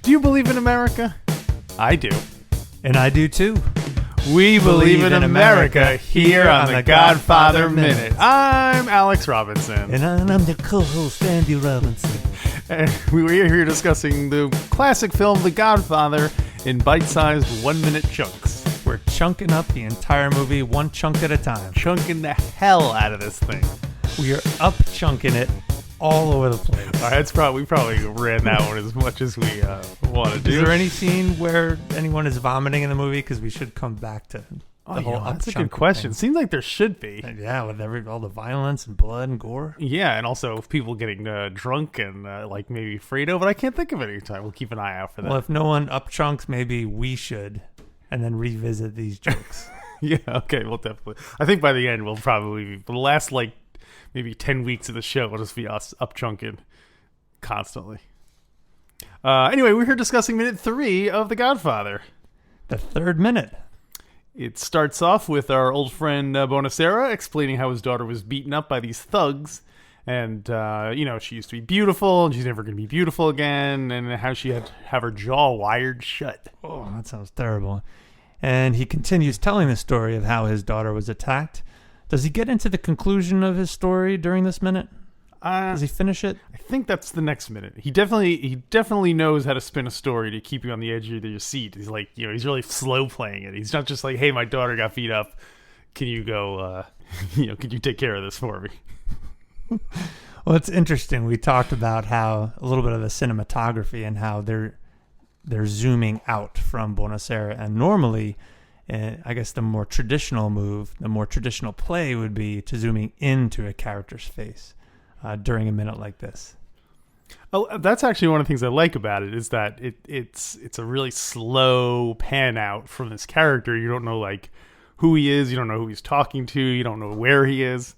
Do you believe in America? I do. And I do too. We believe in America here on the Godfather Minute. I'm Alex Robinson. And I'm the co-host, Andy Robinson. And we were here discussing the classic film The Godfather in bite-sized 1-minute chunks. We're chunking up the entire movie one chunk at a time. Chunking the hell out of this thing. We are up chunking it all over the place. All right, we probably ran that one as much as we want to do. Is there any scene where anyone is vomiting in the movie? Because we should come back to the whole that's a good question. Thing. Seems like there should be. Yeah, with all the violence and blood and gore. Yeah, and also people getting drunk and like maybe Fredo, but I can't think of any time. We'll keep an eye out for that. Well, if no one up chunks, maybe we should, and then revisit these jokes. Yeah, okay, we'll definitely. I think by the end we'll probably the last maybe 10 weeks of the show will just be us up chunking constantly. Anyway, we're here discussing minute 3 of The Godfather. The third minute. It starts off with our old friend Bonasera explaining how his daughter was beaten up by these thugs. And, she used to be beautiful and she's never going to be beautiful again. And how she had to have her jaw wired shut. Oh, that sounds terrible. And he continues telling the story of how his daughter was attacked. Does he get into the conclusion of his story during this minute? Does he finish it? I think that's the next minute. He definitely knows how to spin a story to keep you on the edge of your seat. He's like, he's really slow playing it. He's not just like, hey, my daughter got beat up. Can you go, can you take care of this for me? Well, it's interesting. We talked about how a little bit of the cinematography and how they're zooming out from Bonasera. And normally, I guess the more traditional move, the more traditional play would be to zooming into a character's face during a minute like this. Oh, that's actually one of the things I like about it is that it's a really slow pan out from this character. You don't know like who he is. You don't know who he's talking to. You don't know where he is.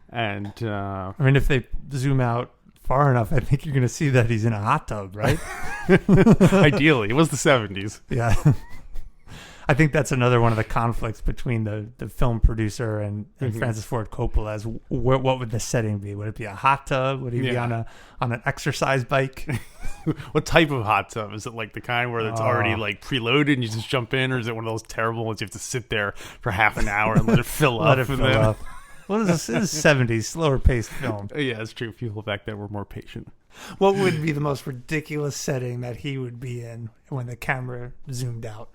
And I mean, if they zoom out far enough, I think you're going to see that he's in a hot tub, right? Ideally, it was the 70s. Yeah. I think that's another one of the conflicts between the film producer and Francis Ford Coppola. As what would the setting be? Would it be a hot tub? Would he be on an exercise bike? What type of hot tub? Is it like the kind where it's already like preloaded and you just jump in, or is it one of those terrible ones you have to sit there for half an hour and let it fill up? What is this? This is 70s, slower paced film. Yeah, it's true. People back then were more patient. What would be the most ridiculous setting that he would be in when the camera zoomed out?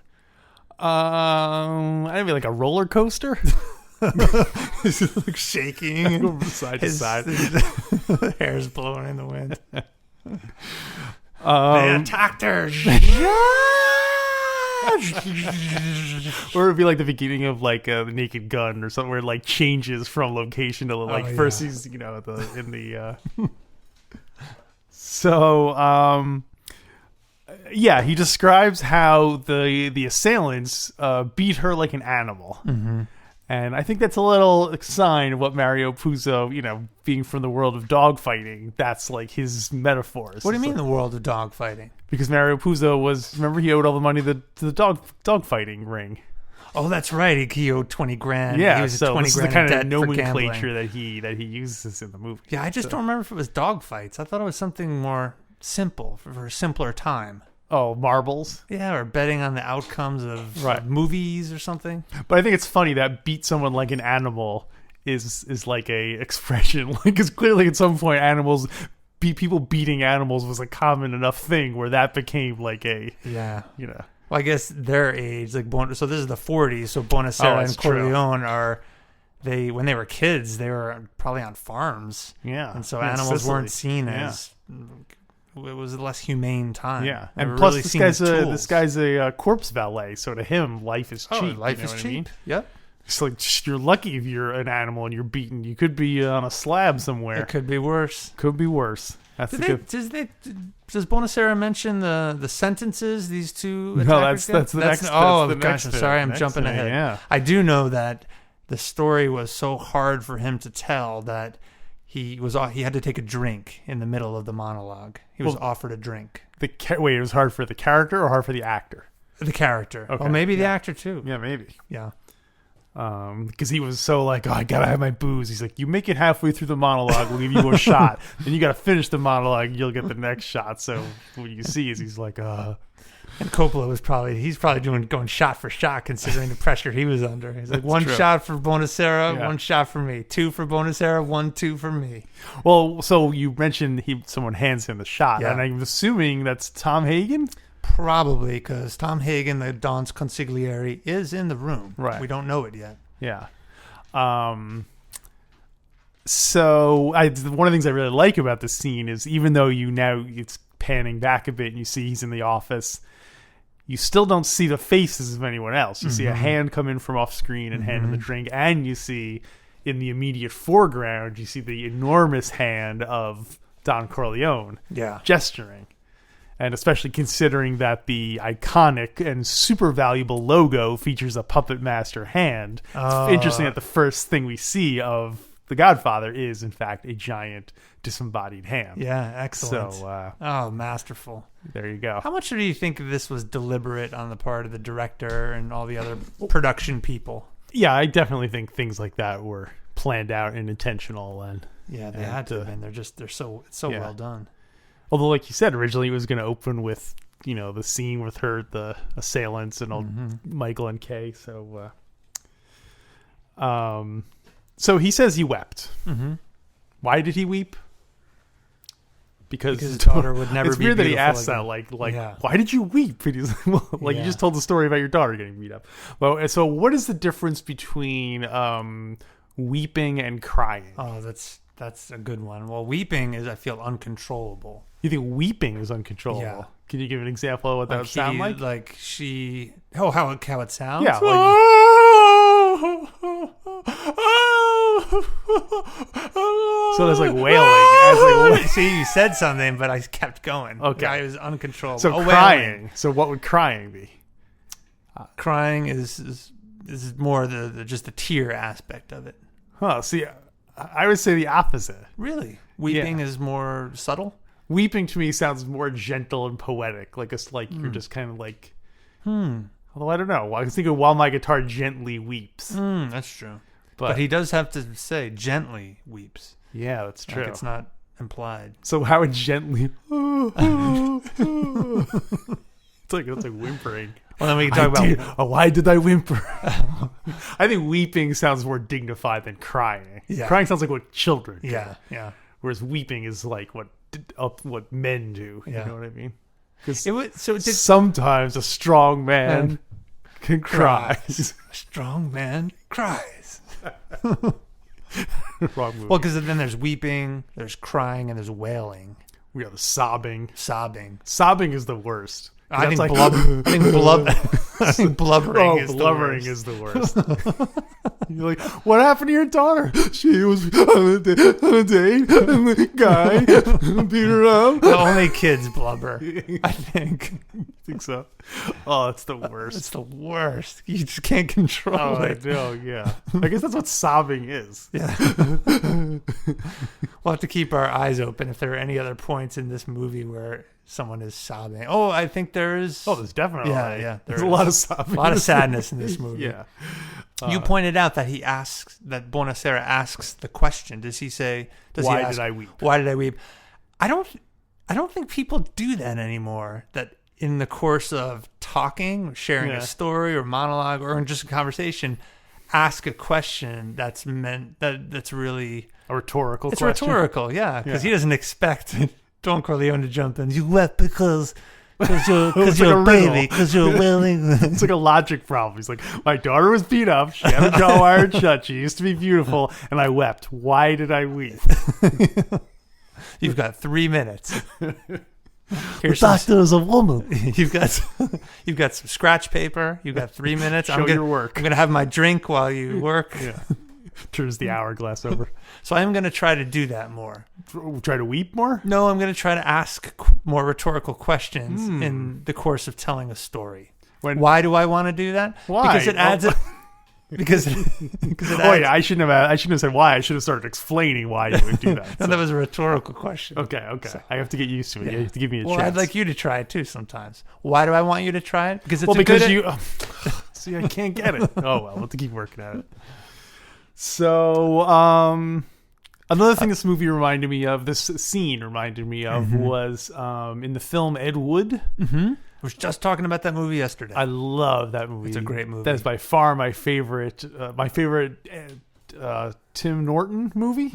I'd be like a roller coaster. He's like shaking side to side. His hair's blowing in the wind. They attacked her. Or it'd be like the beginning of like the Naked Gun or something where it like changes from location to like first he's he describes how the assailants beat her like an animal. Mm-hmm. And I think that's a little sign of what Mario Puzo, being from the world of dogfighting, that's like his metaphors. What do you mean the world of dogfighting? Because Mario Puzo remember he owed all the money to the dogfighting ring. Oh, that's right. He owed $20,000. Yeah, he was so 20 this is the grand kind of debt nomenclature that he uses in the movie. Yeah, I just don't remember if it was dogfights. I thought it was something more simple for a simpler time. Oh, marbles? Yeah, or betting on the outcomes of movies or something. But I think it's funny that beat someone like an animal is like a expression. Because clearly at some point people beating animals was a common enough thing where that became like a... Yeah. Well, I guess their age, like so this is the 40s, so Bonasera and Corleone when they were kids, they were probably on farms. Yeah. And so animals weren't seen as... It was a less humane time. Yeah, and plus this guy's a corpse valet, so to him, life is cheap. Life is cheap. I mean? Yep. It's like you're lucky if you're an animal and you're beaten. You could be on a slab somewhere. It could be worse. Could be worse. That's Does Bonasera mention the sentences these two attackers No, that's the next. Oh, that's the gosh, next I'm sorry, I'm next jumping thing, ahead. Yeah. I do know that the story was so hard for him to tell that he had to take a drink in the middle of the monologue. He was offered a drink. Wait, it was hard for the character or hard for the actor? The character. Okay. Or maybe the actor too. Yeah, maybe. Yeah. Because he was so like, oh, I gotta have my booze. He's like, you make it halfway through the monologue, we'll give you a shot. Then you gotta finish the monologue, you'll get the next shot. So what you see is he's like, And Coppola was probably going shot for shot, considering the pressure he was under. He's like, one shot for Bonasera, one shot for me. 2 for Bonasera, 2 for me. Well, so you mentioned someone hands him the shot, and I'm assuming that's Tom Hagen. Probably, because Tom Hagen, the Don's consigliere, is in the room. Right. We don't know it yet. Yeah. So one of the things I really like about this scene is, even though it's panning back a bit and you see he's in the office, you still don't see the faces of anyone else. You see a hand come in from off screen and hand him the drink, and you see in the immediate foreground, you see the enormous hand of Don Corleone gesturing. And especially considering that the iconic and super valuable logo features a puppet master hand. It's interesting that the first thing we see of The Godfather is, in fact, a giant disembodied hand. Yeah, excellent. So, masterful. There you go. How much do you think this was deliberate on the part of the director and all the other production people? Yeah, I definitely think things like that were planned out and intentional. And yeah, they had to. And it's so well done. Although, like you said, originally it was going to open with, the scene with the assailants and old Michael and Kay. So, so he says he wept. Mm-hmm. Why did he weep? Because his daughter would never it's be weird that he asks again. that, why did you weep? And he's like, you just told the story about your daughter getting beat up. Well, so what is the difference between weeping and crying? Oh, that's a good one. Well, weeping is, I feel, uncontrollable. You think weeping is uncontrollable? Yeah. Can you give an example of what that would sound like? Like she... Oh, how it sounds? Yeah. So there's like wailing. See, you said something, but I kept going. Okay. It was uncontrollable. So crying. Wailing. So what would crying be? Crying is more just the tear aspect of it. Huh. See, I would say the opposite. Really? Weeping is more subtle? Weeping to me sounds more gentle and poetic. Like it's like you're just kind of like... Although I don't know. I was thinking while my guitar gently weeps. That's true. But he does have to say gently weeps. Yeah, that's true. Like it's not implied. So how would gently... It's like whimpering. Well, then we can talk about... why did I whimper? I think weeping sounds more dignified than crying. Yeah. Crying sounds like what children do. Yeah. Whereas weeping is like what men do. You know what I mean? Because sometimes a strong man can cry. A strong man cries. Wrong movie. Well, because then there's weeping, there's crying, and there's wailing. We have the sobbing. Sobbing is the worst. I think blubbering blubbering is the worst. You're like, what happened to your daughter? She was on a date, and the guy beat her up. Only kids blubber, I think. You think so? Oh, it's the worst. It's the worst. You just can't control it. I know, yeah. I guess that's what sobbing is. Yeah. We'll have to keep our eyes open if there are any other points in this movie where someone is sobbing. Oh, I think there is. Oh, there's definitely. Yeah. There's a lot of sobbing. A lot of sadness in this movie. Yeah. You pointed out that that Bonasera asks the question. Does he say, why did I weep? Why did I weep? I don't think people do that anymore. That in the course of talking, sharing a story or monologue or in just a conversation, ask a question that's really a rhetorical question. It's rhetorical, yeah, because he doesn't expect Don Corleone to jump in. You wept because you're a baby, because you're willing. It's like a logic problem. He's like, my daughter was beat up. She had her jaw wired shut. She used to be beautiful, and I wept. Why did I weep? You've got 3 minutes. The doctor is a woman. You've got some scratch paper. You've got 3 minutes. Show your work. I'm gonna have my drink while you work. Yeah. Turns the hourglass over. So I'm gonna try to do that more. Try to weep more? No, I'm going to try to ask more rhetorical questions in the course of telling a story. Why do I want to do that? Why? Because it adds it. Because it adds, Oh yeah, I shouldn't have said why. I should have started explaining why you would do that. No, that was a rhetorical question. Okay. So, I have to get used to it. You have to give me a chance. Well, I'd like you to try it too sometimes. Why do I want you to try it? Because you. See, I can't get it. Oh well, we'll have to keep working at it. So, another thing this scene reminded me of was in the film Ed Wood. Mm-hmm. I was just talking about that movie yesterday. I love that movie. It's a great movie. That is by far my favorite. Tim Norton movie,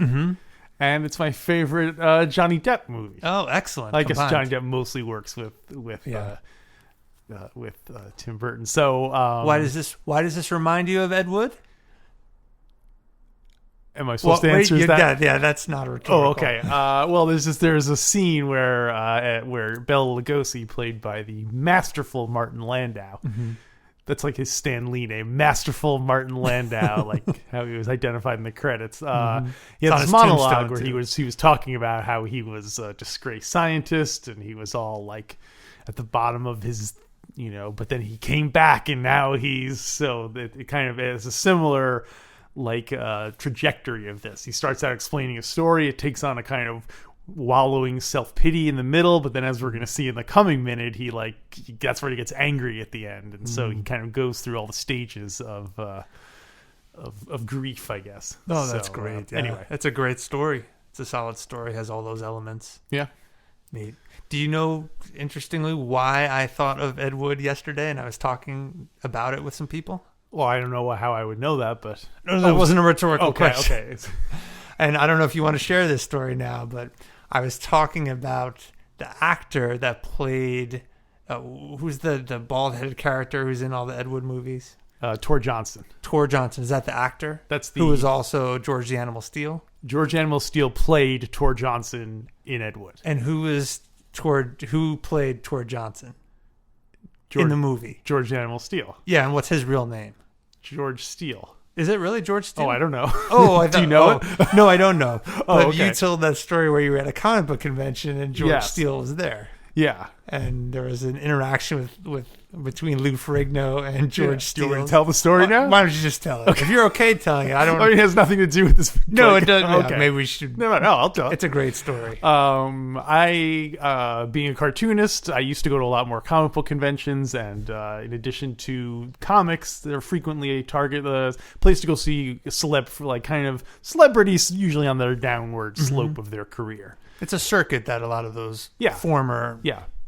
and it's my favorite Johnny Depp movie. Oh, excellent! I guess Johnny Depp mostly works with Tim Burton. So why does this remind you of Ed Wood? Am I supposed to answer that? Yeah, that's not a rhetorical. Oh, okay. Well, there's a scene where Bela Lugosi, played by the masterful Martin Landau, that's like his Stan Lee name, masterful Martin Landau, like how he was identified in the credits. He had this monologue where he was talking about how he was a disgraced scientist and he was all like at the bottom of his, but then he came back and now it kind of is a similar trajectory of this. He starts out explaining a story. It takes on a kind of wallowing self-pity in the middle, but then as we're going to see in the coming minute, that's where he gets angry at the end, and so he kind of goes through all the stages of grief, I guess. Oh, that's great. Anyway, it's a great story. It's a solid story. Has all those elements. Yeah. Neat. Do you know, interestingly, why I thought of Ed Wood yesterday, and I was talking about it with some people? Well, I don't know how I would know that, but... No, that wasn't a rhetorical question. Okay. And I don't know if you want to share this story now, but I was talking about the actor that played... who's the bald-headed character who's in all the Ed Wood movies? Tor Johnson. Tor Johnson. Is that the actor? That's who was also George the Animal Steel? George Animal Steel played Tor Johnson in Ed Wood. And who played Tor Johnson in the movie? George the Animal Steel. Yeah, and what's his real name? George Steele. Is it really George Steele? Oh, I don't know. Oh, do you know it? No, I don't know. But okay. You told that story where you were at a comic book convention and George Steele was there. Yeah. And there was an interaction between Lou Ferrigno and George Steele. Do you want me to tell the story now? Why don't you just tell it? Okay. If you're okay telling it, I don't... it has nothing to do with this. No, it doesn't. Okay. Yeah, maybe we should... No, I'll tell it. It's a great story. I, being a cartoonist, I used to go to a lot more comic book conventions, and in addition to comics, they're frequently a place to go see celebrities, usually on their downward slope of their career. It's a circuit that a lot of those former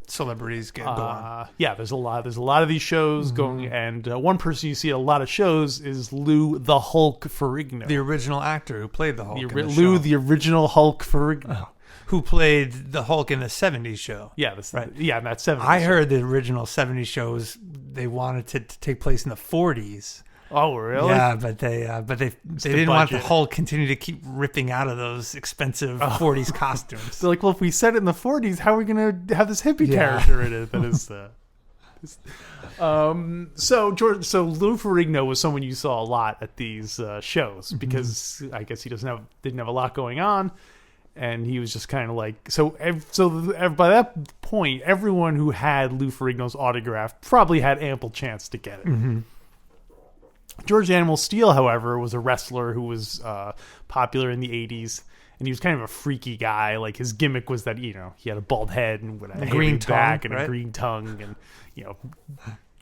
celebrities go on. There's a lot of these shows going, and one person you see at a lot of shows is Lou the Hulk Ferrigno, the original actor who played the Hulk. The original Hulk Ferrigno, who played the Hulk in the '70s show. Yeah, right. Yeah, in that '70s. I heard the original '70s shows they wanted to take place in the '40s. Oh, really? Yeah, but they didn't want the Hulk continue to keep ripping out of those expensive 40s costumes. They're like, well, if we set it in the 40s, how are we going to have this hippie character in it? That is so Lou Ferrigno was someone you saw a lot at these shows because I guess he didn't have a lot going on, and he was just kind of like by that point, everyone who had Lou Ferrigno's autograph probably had ample chance to get it. Mm-hmm. George Animal Steel, however, was a wrestler who was popular in the 80s, and he was kind of a freaky guy. Like, his gimmick was that, he had a bald head and a green back and a green tongue, and,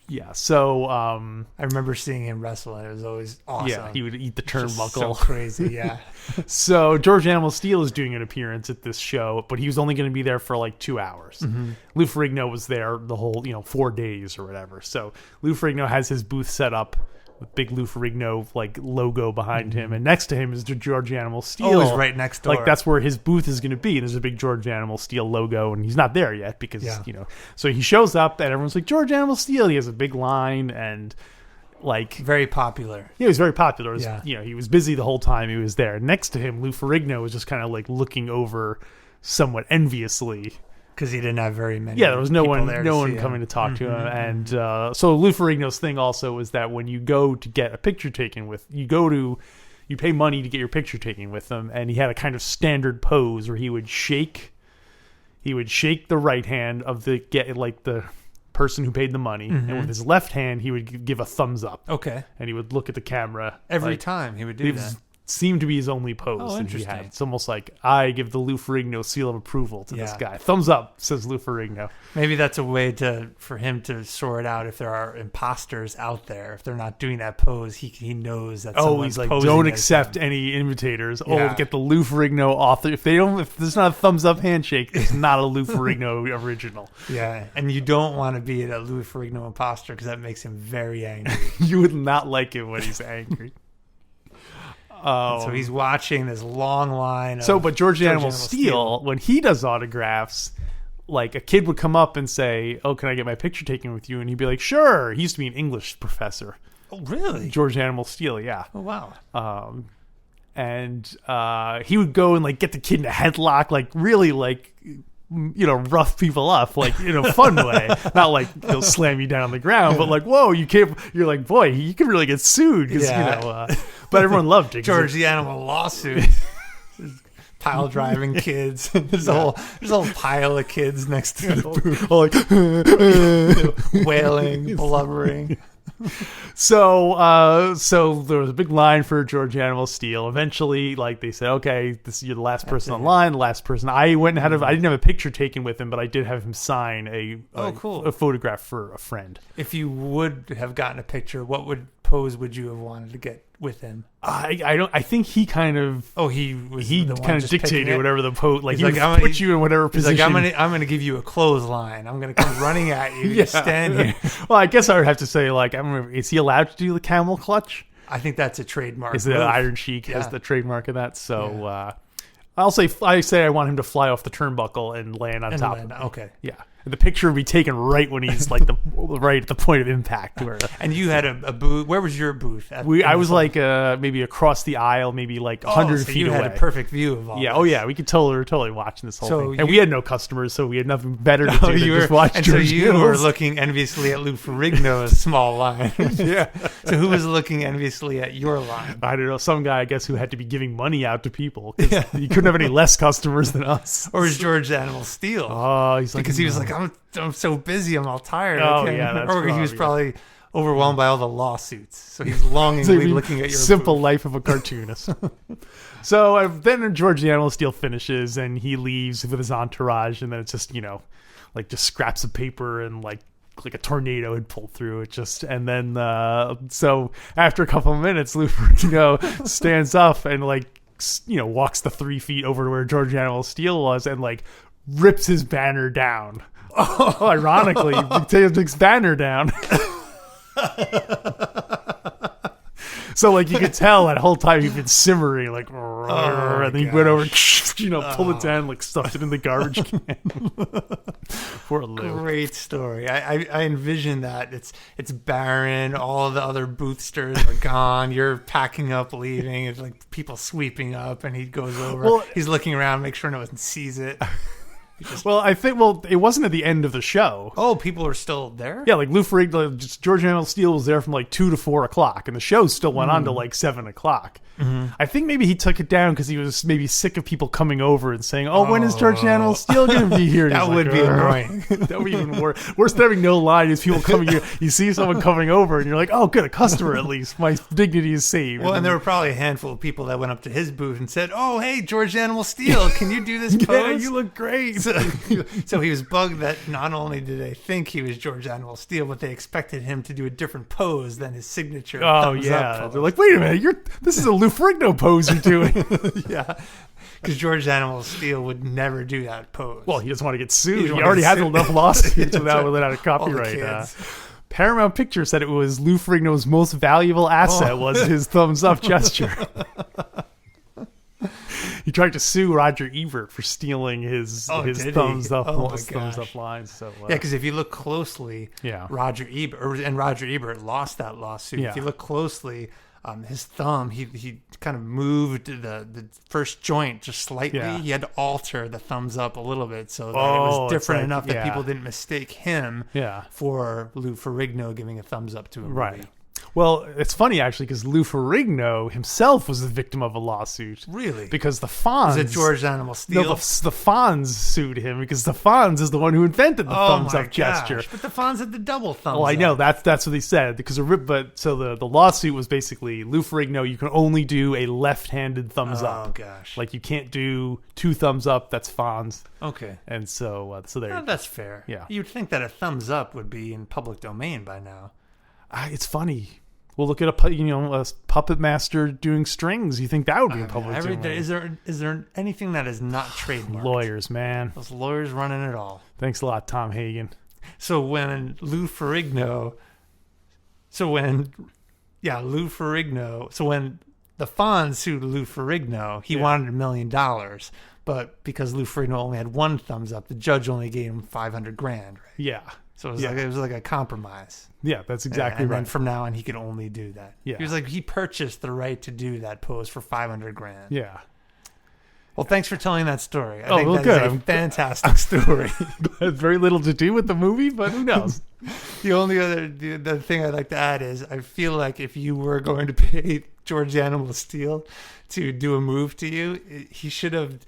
yeah. So I remember seeing him wrestle, and it was always awesome. Yeah, he would eat the turnbuckle. So crazy, yeah. So George Animal Steel is doing an appearance at this show, but he was only going to be there for like 2 hours. Mm-hmm. Lou Ferrigno was there the whole 4 days or whatever. So Lou Ferrigno has his booth set up with big Lou Ferrigno logo behind him, and next to him is the George Animal Steel. Always right next door. Like, that's where his booth is going to be. There's a big George Animal Steel logo, and he's not there yet because So he shows up, and everyone's like, George Animal Steel. He has a big line, and very popular. Yeah, he was very popular. He was busy the whole time he was there. Next to him, Lou Ferrigno was just kind of looking over somewhat enviously. Because he didn't have very many. Yeah, there was no one coming to talk to him, and so Lou Ferrigno's thing also was that when you go to get a picture taken with, you you pay money to get your picture taken with him, and he had a kind of standard pose where he would shake the right hand of the person who paid the money, and with his left hand he would give a thumbs up. Okay. And he would look at the camera Every time he would do that. Seemed to be his only pose Oh, that he interesting. had. It's almost like, I give the Lou Ferrigno seal of approval to this guy. Thumbs up, says Lou Ferrigno. Maybe that's a way for him to sort out if there are imposters out there. If they're not doing that pose, he knows that. He's like, don't accept any imitators. Get the Lou Ferrigno author. If there's not a thumbs up handshake, it's not a Lou Ferrigno original. Yeah, and you don't want to be a Lou Ferrigno imposter because that makes him very angry. You would not like it when he's angry. So he's watching this long line. But George Animal Steel, when he does autographs, like a kid would come up and say, "Oh, can I get my picture taken with you?" And he'd be like, "Sure." He used to be an English professor. Oh, really? George Animal Steel, yeah. Oh, wow. And he would go and like get the kid in a headlock, like really like, rough people up, like in a fun way. Not like he'll slam you down on the ground, but like, whoa, you can't. You're like, boy, you could really get sued because but everyone loved it. George the Animal lawsuit. Pile driving kids. There's a whole pile of kids next to the booth, like wailing, blubbering. So there was a big line for George Animal Steel. Eventually, like they said, okay, you're the last person on line. The last person. I went and I didn't have a picture taken with him, but I did have him sign a photograph for a friend. If you would have gotten a picture, what pose would you have wanted to get with him? I think he kind of. Oh, he kind of dictated whatever the pose. Like, he would like, put you in whatever position. Like, I'm gonna give you a clothesline. I'm gonna come running at you. You stand here. Well, I guess I would have to say, like, is he allowed to do the camel clutch? I think that's a trademark. Is it Iron Sheik has the trademark of that? So I say I want him to fly off the turnbuckle and land on top. Okay. Yeah. The picture would be taken right when he's like right at the point of impact. And you had a booth. Where was your booth? I was like maybe across the aisle, maybe like 100 feet away. You had a perfect view of all. Yeah. This. Oh yeah. We could totally watching this whole thing. And we had no customers, so we had nothing better to do than just watch. And George so you were looking enviously at Lou Ferrigno's small line. Yeah. So who was looking enviously at your line? I don't know. Some guy, I guess, who had to be giving money out to people. You couldn't have any less customers than us. Or was George Animal Steel? Oh, he's like, because he was like, I'm so busy, I'm all tired. Oh, yeah, that's or he was probably overwhelmed by all the lawsuits, so he's longingly looking at your simple booth. Life of a cartoonist. So then George the Animal Steel finishes, and he leaves with his entourage, and then it's just like just scraps of paper and like a tornado had pulled through it. And then so after a couple of minutes, Lou Ferrigno stands up and like walks the 3 feet over to where George the Animal Steel was, and like rips his banner down. Oh, ironically, he takes his banner down. So like you could tell that whole time he'd been simmering like, and then he went over, pulled it down, like stuffed it in the garbage can. Poor Lou. Great story. I envision that it's barren. All of the other boothsters are gone. You're packing up, leaving. It's like people sweeping up, and he goes over. Well, he's looking around, make sure no one sees it. I think it wasn't at the end of the show. Oh, people are still there? Yeah, like Lou Ferrigno, George Animal Steel was there from like 2 to 4 o'clock, and the show still went on to like 7 o'clock. Mm-hmm. I think maybe he took it down because he was maybe sick of people coming over and saying, when is George Animal Steel going to be here? That would be annoying. That would be even worse. Worse than having no line is people coming here. You see someone coming over, and you're like, oh, good, a customer at least. My dignity is saved. Well, and there were probably a handful of people that went up to his booth and said, oh, hey, George Animal Steel, can you do this pose? Yeah, you look great. So he was bugged that not only did they think he was George Animal Steel, but they expected him to do a different pose than his signature. Oh, yeah. They're like, wait a minute, this is a Lou Ferrigno pose you're doing. Yeah. Because George Animal Steel would never do that pose. Well, he doesn't want to get sued. He already had enough lawsuits without a copyright. Paramount Pictures said it was Lou Ferrigno's most valuable asset was his thumbs up gesture. He tried to sue Roger Ebert for stealing his thumbs up line. So yeah, because if you look closely, Roger Ebert lost that lawsuit. Yeah. If you look closely, his thumb, he kind of moved the first joint just slightly. Yeah. He had to alter the thumbs up a little bit so that it was different enough that people didn't mistake him for Lou Ferrigno giving a thumbs up to him. Right. Well, it's funny actually because Lou Ferrigno himself was the victim of a lawsuit. Really? Because the Fonz... Is it George Animal Steel? No, the Fonz sued him because the Fonz is the one who invented the thumbs up gesture. But the Fonz had the double thumbs up. Well, I know that's what he said because the lawsuit was basically Lou Ferrigno. You can only do a left-handed thumbs up. Oh gosh! Like you can't do two thumbs up. That's Fonz. Okay. And so there. Oh, that's fair. Yeah. You'd think that a thumbs up would be in public domain by now. It's funny. We'll look at a puppet master doing strings. You think that would be in public domain? Is there anything that is not trademarked? Lawyers, man. Those lawyers running it all. Thanks a lot, Tom Hagen. So when Lou Ferrigno, so when the Fonz sued Lou Ferrigno, he wanted $1 million, but because Lou Ferrigno only had one thumbs up, the judge only gave him $500,000. Right? Yeah. So it was like a compromise. Yeah, that's exactly right. And from now on, he could only do that. Yeah. He purchased the right to do that pose for $500,000. Yeah. Well, thanks for telling that story. I think that good. is a fantastic story. It has very little to do with the movie, but who knows? The only other the thing I'd like to add is I feel like if you were going to pay George Animal Steel to do a move to you, he should have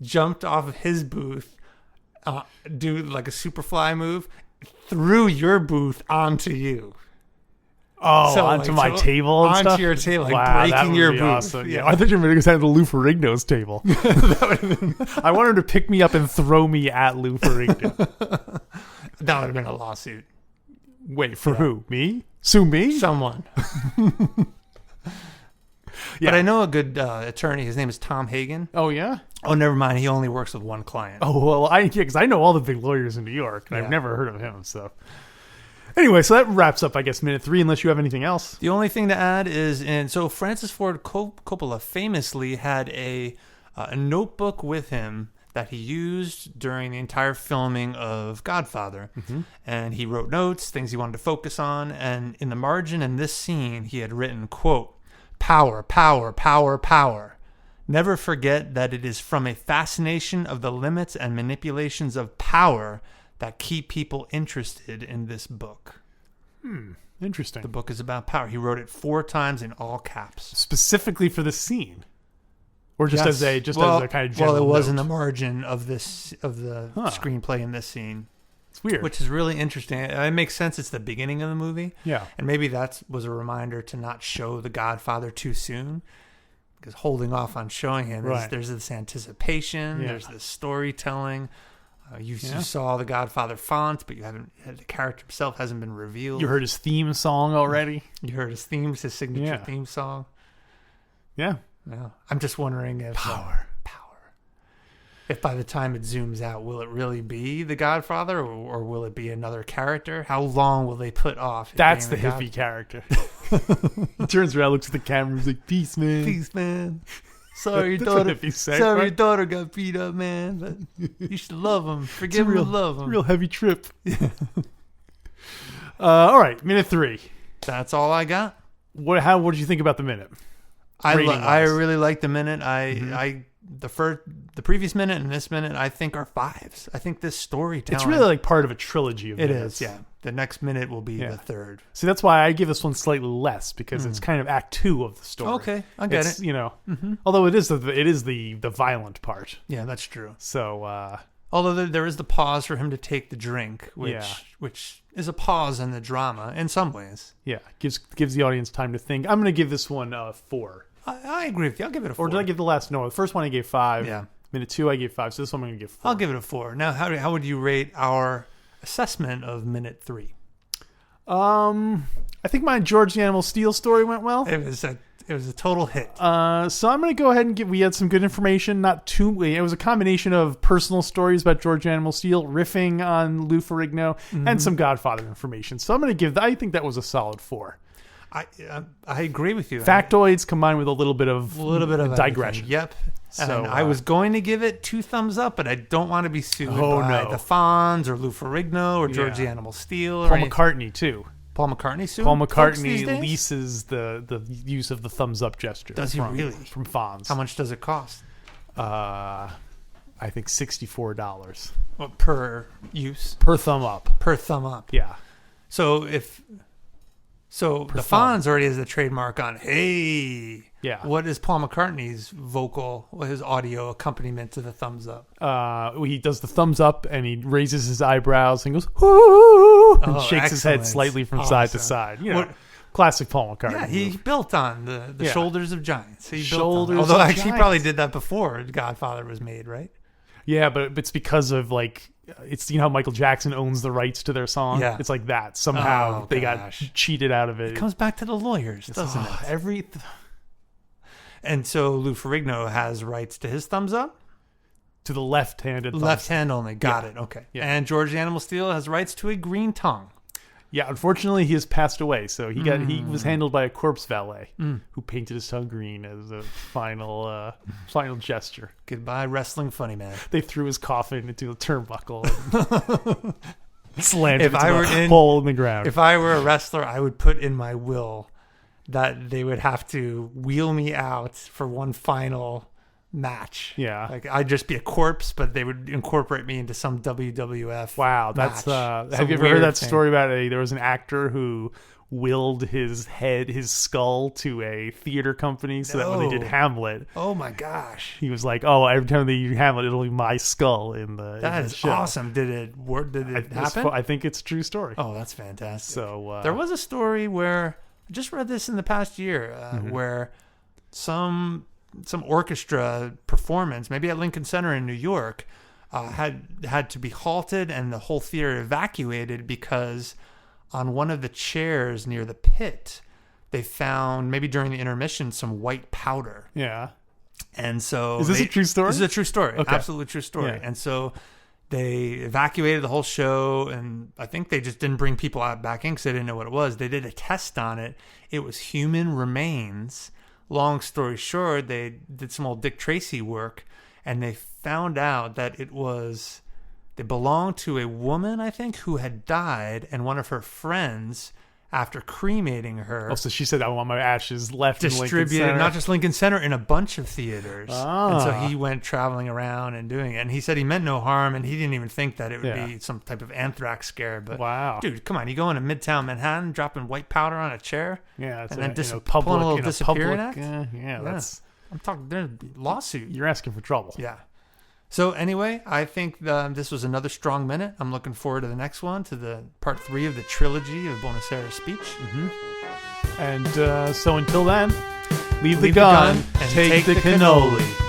jumped off of his booth, do like a Superfly move, threw your booth onto you. Oh, so onto my table and onto stuff? Your table, like breaking your booth. Awesome. Yeah. I thought you were going to say to Lou Ferrigno's table. I wanted him to pick me up and throw me at Lou Ferrigno. That would have been a lawsuit. Wait, for who? Me? Sue me? Someone. But I know a good attorney. His name is Tom Hagen. Oh, yeah? Oh, never mind. He only works with one client. Oh, well, because I know all the big lawyers in New York, and I've never heard of him, so... Anyway, so that wraps up, I guess, minute 3, unless you have anything else. The only thing to add is, so Francis Ford Coppola famously had a notebook with him that he used during the entire filming of Godfather. Mm-hmm. And he wrote notes, things he wanted to focus on, and in the margin in this scene, he had written, quote, "Power, power, power, power. Never forget that it is from a fascination of the limits and manipulations of power that keep people interested in this book." Interesting. The book is about power. He wrote it 4 times in all caps, specifically for this scene, or just as a kind of general. Well, it was note. in the margin of the screenplay in this scene. It's weird, which is really interesting. It makes sense. It's the beginning of the movie, and maybe that was a reminder to not show the Godfather too soon, because holding off on showing him, there's this anticipation, there's this storytelling. You saw the Godfather font, but the character himself hasn't been revealed. You heard his theme song already. You heard his signature theme song. Yeah. I'm just wondering if power. If by the time it zooms out, will it really be the Godfather, or will it be another character? How long will they put off? That's the hippie character. He turns around, looks at the camera, he's like, "Peace, man. Peace, man. Sorry, your daughter got beat up, man. But you should love him. Forgive him and love him." Real heavy trip. All right, minute 3. That's all I got. What did you think about the minute? I really like the minute. The previous minute and this minute, I think, are 5s. I think this storytelling. It's really like part of a trilogy of minutes. It is, yeah. The next minute will be the 3rd. See, that's why I give this one slightly less, because it's kind of act 2 of the story. Okay, I get it. Although it is the violent part. Yeah, that's true. So, although there is the pause for him to take the drink, which is a pause in the drama in some ways. Yeah, gives the audience time to think. I'm going to give this one 4. I agree with you. I'll give it a 4. Or did I give the last? No, the first one I gave 5. Yeah. Minute 2 I gave 5. So this one I'm going to give 4. I'll give it a 4. Now, how would you rate our assessment of minute 3? I think my George the Animal Steel story went well. It was a total hit. So I'm going to go ahead and we had some good information. It was a combination of personal stories about George Animal Steel, riffing on Lou Ferrigno, and some Godfather information. So I'm going to I think that was a solid 4. I agree with you. Factoids combined with a little bit of digression. Everything. Yep. So I was going to give it 2 thumbs up, but I don't want to be sued by the Fonz or Lou Ferrigno or George the Animal Steel or Paul McCartney too. Paul McCartney sued? Paul McCartney leases the use of the thumbs up gesture. Does he really? From Fonz. How much does it cost? I think $64. Per use? Per thumb up. Per thumb up. Yeah. So if So per the thumb. Fonz already has the trademark on, hey. Yeah. What is Paul McCartney's vocal, his audio accompaniment to the thumbs up? He does the thumbs up and he raises his eyebrows and goes, "Woo!" and shakes his head excellent. slightly from side to side. You know, What- classic Paul McCartney. Yeah, he move. built on the Yeah. shoulders of giants. He built Shoulders on, although of actually he probably giants. did that before Godfather was made, right? Yeah, but it's because of like it's how Michael Jackson owns the rights to their song. Yeah. It's like that. Somehow Oh, they got gosh. cheated out of it. It comes back to the lawyers, doesn't it? And so Lou Ferrigno has rights to his thumbs up. To the left-handed thumbs. Left hand only. Got Yeah. it. Okay. Yeah. And George the Animal Steel has rights to a green tongue. Yeah, unfortunately, he has passed away. So he was handled by a corpse valet who painted his tongue green as a final gesture. Goodbye, wrestling funny man. They threw his coffin into a turnbuckle and slammed If it into I were a in- hole in the ground. If I were a wrestler, I would put in my will that they would have to wheel me out for one final match. Yeah. Like I'd just be a corpse, but they would incorporate me into some WWF. Wow, that's match. have Some you ever heard weird that thing. story about there was an actor who willed his skull to a theater company so that when they did No. Hamlet, Oh my gosh. he was like, "Oh, every time they do Hamlet, it'll be my skull in the That in the is show." awesome. Did it work? Did it happen? I think it's a true story. Oh, that's fantastic. So There was a story where I just read this in the past year where some orchestra performance, maybe at Lincoln Center in New York, had to be halted and the whole theater evacuated because on one of the chairs near the pit, they found, maybe during the intermission, some white powder. yeah. And so Is this a true story? This is a true story. Okay. Absolutely true story. Yeah. And so they evacuated the whole show, and I think they just didn't bring people back in because they didn't know what it was. They did a test on it. It was human remains. Long story short, they did some old Dick Tracy work, and they found out that they belonged to a woman, I think, who had died, and one of her friends, after cremating her, Oh, so she said, "I want my ashes left in Lincoln distributed, Center." not just Lincoln Center, in a bunch of theaters. And so Ah. he went traveling around and doing it. And he said he meant no harm, and he didn't even think that it would Yeah. be some type of anthrax scare. But Wow. dude, come on, you go into Midtown Manhattan, dropping white powder on a chair. Yeah, it's and then in pulling a a public, little in a disappearing public. act? Yeah, that's I'm talking, there's a lawsuit. you're asking for trouble. Yeah. So anyway, I think this was another strong minute. I'm looking forward to the next one, to the part 3 of the trilogy of Bonasera's speech. And so until then, leave the Leave the gun, gun and take take the the cannoli. cannoli.